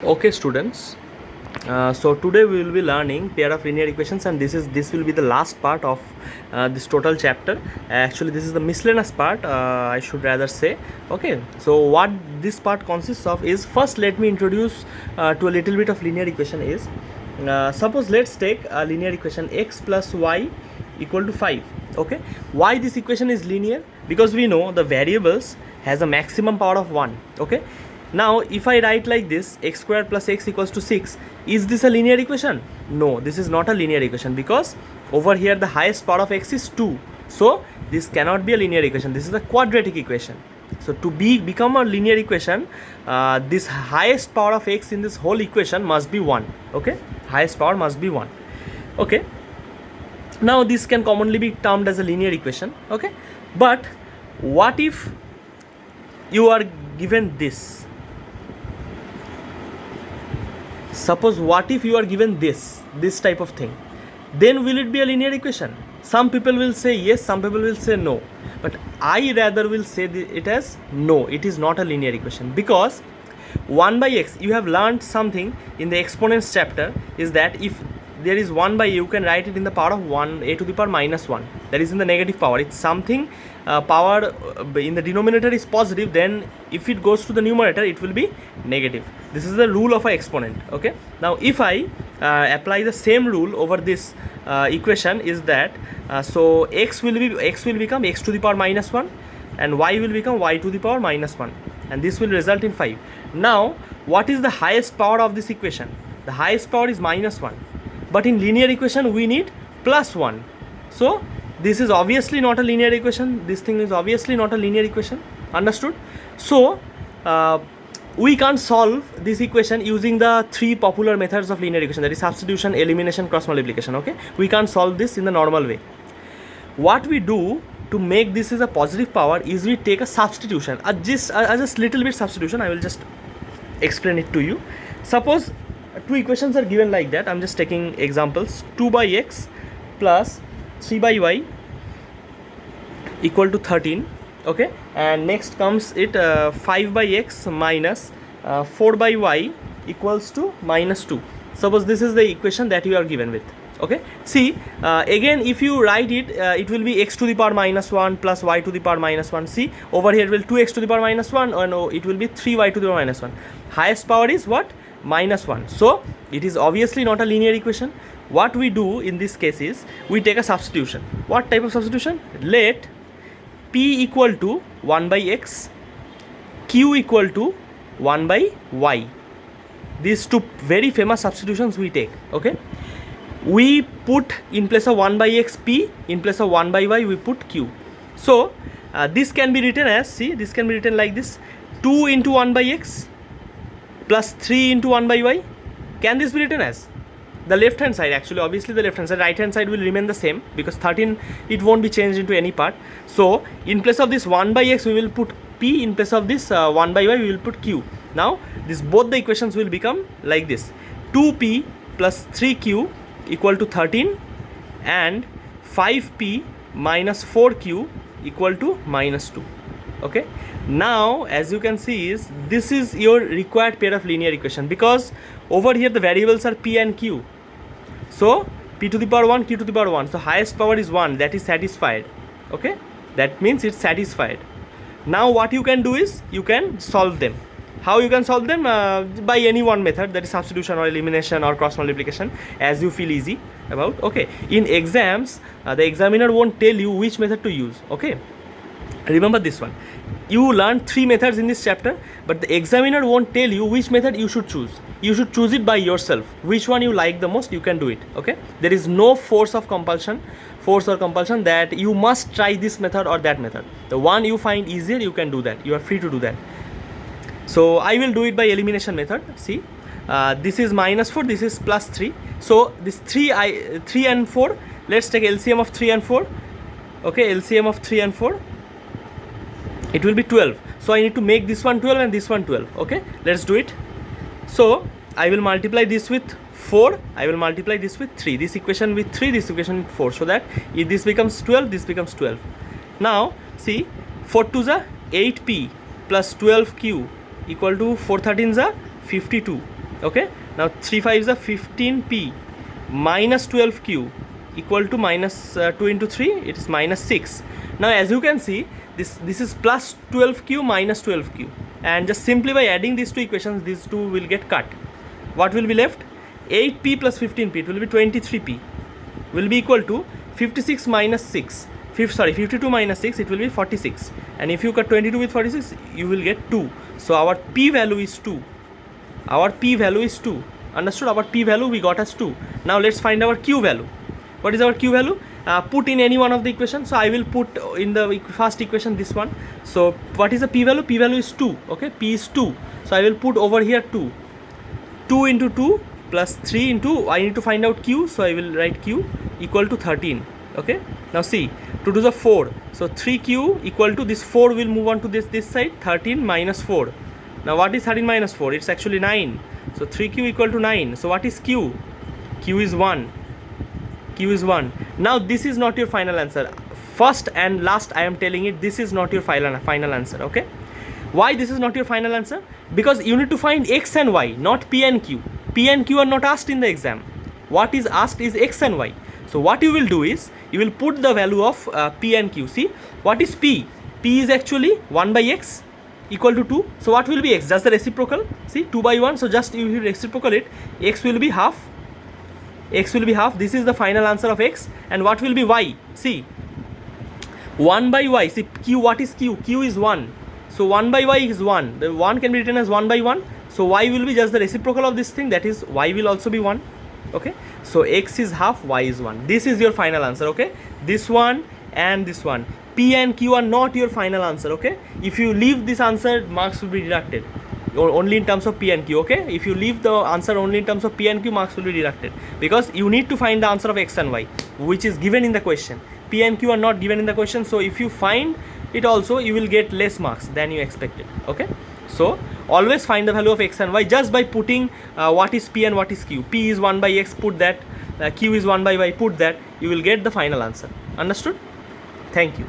Okay, students. So today we will be learning pair of linear equations, and this will be the last part of this total chapter. Actually, this is the miscellaneous part. I should rather say. Okay. So what this part consists of is, first let me introduce to a little bit of linear equation. Is suppose let's take a linear equation x plus y equal to 5. Okay. Why this equation is linear? Because we know the variables has a maximum power of 1. Okay. Now if I write like this, x squared plus x equals to 6, is this a linear equation? No, this is not a linear equation, because over here the highest power of x is 2. So this cannot be a linear equation, this is a quadratic equation. So to become a linear equation, this highest power of x in this whole equation must be 1. Okay, highest power must be 1. Okay, now this can commonly be termed as a linear equation. Okay, but what if you are given this? Suppose what if you are given this type of thing, then will it be a linear equation? Some people will say yes, some people will say no, but I rather will say it as no, it is not a linear equation. Because 1 by x, you have learned something in the exponents chapter, is that if there is 1 by, you can write it in the power of 1 a to the power minus 1, that is in the negative power. It's something power in the denominator is positive, then if it goes to the numerator it will be negative. This is the rule of an exponent. Okay, now if I apply the same rule over this equation, is that so x will become x to the power minus 1, and y will become y to the power minus 1, and this will result in 5. Now what is the highest power of this equation? The highest power is minus 1, but in linear equation we need plus 1. So this is obviously not a linear equation, this thing is obviously not a linear equation. Understood? So we can't solve this equation using the three popular methods of linear equation, that is substitution, elimination, cross multiplication. Okay, we can't solve this in the normal way. What we do to make this as a positive power is we take a substitution, just little bit substitution. I will just explain it to you. Suppose two equations are given like that. I'm just taking examples. 2 by x plus 3 by y equal to 13. Okay, and next comes it 5 by x minus 4 by y equals to minus 2. Suppose this is the equation that you are given with. Okay, see again, if you write it, it will be x to the power minus 1 plus y to the power minus 1. See over here it will 2x to the power minus 1, or no, it will be 3y to the power minus 1. Highest power is what? Minus 1. So it is obviously not a linear equation. What we do in this case is we take a substitution. What type of substitution? Let p equal to 1 by x, q equal to 1 by y. These two very famous substitutions we take. Okay, we put in place of 1 by x p, in place of 1 by y we put q. So this can be written as, see, this can be written like this: 2 into 1 by x plus 3 into 1 by y. Can this be written as the left hand side? Actually, obviously the left hand side, right hand side will remain the same, because 13, it won't be changed into any part. So in place of this 1 by x we will put p, in place of this 1 by y we will put q. Now this, both the equations will become like this: 2p plus 3q equal to 13, and 5p minus 4q equal to minus 2. Okay, now as you can see, is this is your required pair of linear equation, because over here the variables are p and q. So p to the power 1, q to the power 1, so highest power is 1, that is satisfied. Okay, that means it's satisfied. Now what you can do is you can solve them. How you can solve them? By any one method, that is substitution or elimination or cross multiplication, as you feel easy about. Okay, in exams the examiner won't tell you which method to use. Okay, remember this one. You learned 3 methods in this chapter, but the examiner won't tell you which method you should choose. You should choose it by yourself. Which one you like the most, you can do it. Okay, there is no force or compulsion that you must try this method or that method. The one you find easier, you can do that. You are free to do that. So I will do it by elimination method. See, this is minus 4, this is plus 3. So this 3 and 4, let's take LCM of 3 and 4. Okay, LCM of 3 and 4, it will be 12. So I need to make this one 12 and this one 12. Okay, let's do it. So I will multiply this with 4, I will multiply this with 3, this equation with 3, this equation with 4, so that if this becomes 12, this becomes 12. Now see, 4 2s are 8p plus 12q equal to 4 13s are 52. Okay, now 3 5s are 15p minus 12q equal to minus 2 into 3, it is minus 6. Now as you can see, this is plus 12q minus 12q, and just simply by adding these two equations, these two will get cut. What will be left? 8p plus 15p, it will be 23p, will be equal to 56 minus 6, 52 minus 6, it will be 46, and if you cut 22 with 46, you will get 2. So our p value is 2. Our p value is 2. Understood? Our p value we got as 2. Now let's find our q value. What is our q value? Put in any one of the equations. So I will put in the first equation this one. So what is the p value? P value is 2. Okay, p is 2. So I will put over here 2. 2 into 2 plus 3 into, I need to find out q, so I will write q equal to 13. Okay, now see, 2 to the 4. So 3q equal to, this 4 will move on to this side, 13 minus 4. Now what is 13 minus 4? It's actually 9. So 3q equal to 9. So what is q? Q is 1. Q is 1. Now this is not your final answer. First and last I am telling it, this is not your final answer. Okay, why this is not your final answer? Because you need to find x and y, not p and q. P and q are not asked in the exam. What is asked is x and y. So what you will do is, you will put the value of p and q. See, what is p? P is actually 1 by x equal to 2. So what will be x? Just the reciprocal. See, 2 by 1. So just if you reciprocal it, x will be half. X will be half. This is the final answer of x. And what will be y? See, 1 by y. See, q, what is q? Q is 1. So 1 by y is 1. The 1 can be written as 1 by 1. So y will be just the reciprocal of this thing, that is y will also be 1. Okay, so x is half, y is 1. This is your final answer. Okay, this one and this one, p and q are not your final answer. Okay, if you leave this answer, marks will be deducted only in terms of p and q. Okay, if you leave the answer only in terms of p and q, marks will be deducted, because you need to find the answer of x and y, which is given in the question. P and q are not given in the question, so if you find it also, you will get less marks than you expected. Okay, so always find the value of x and y just by putting what is p and what is q. P is 1 by x, put that. Q is 1 by y, put that. You will get the final answer. Understood? Thank you.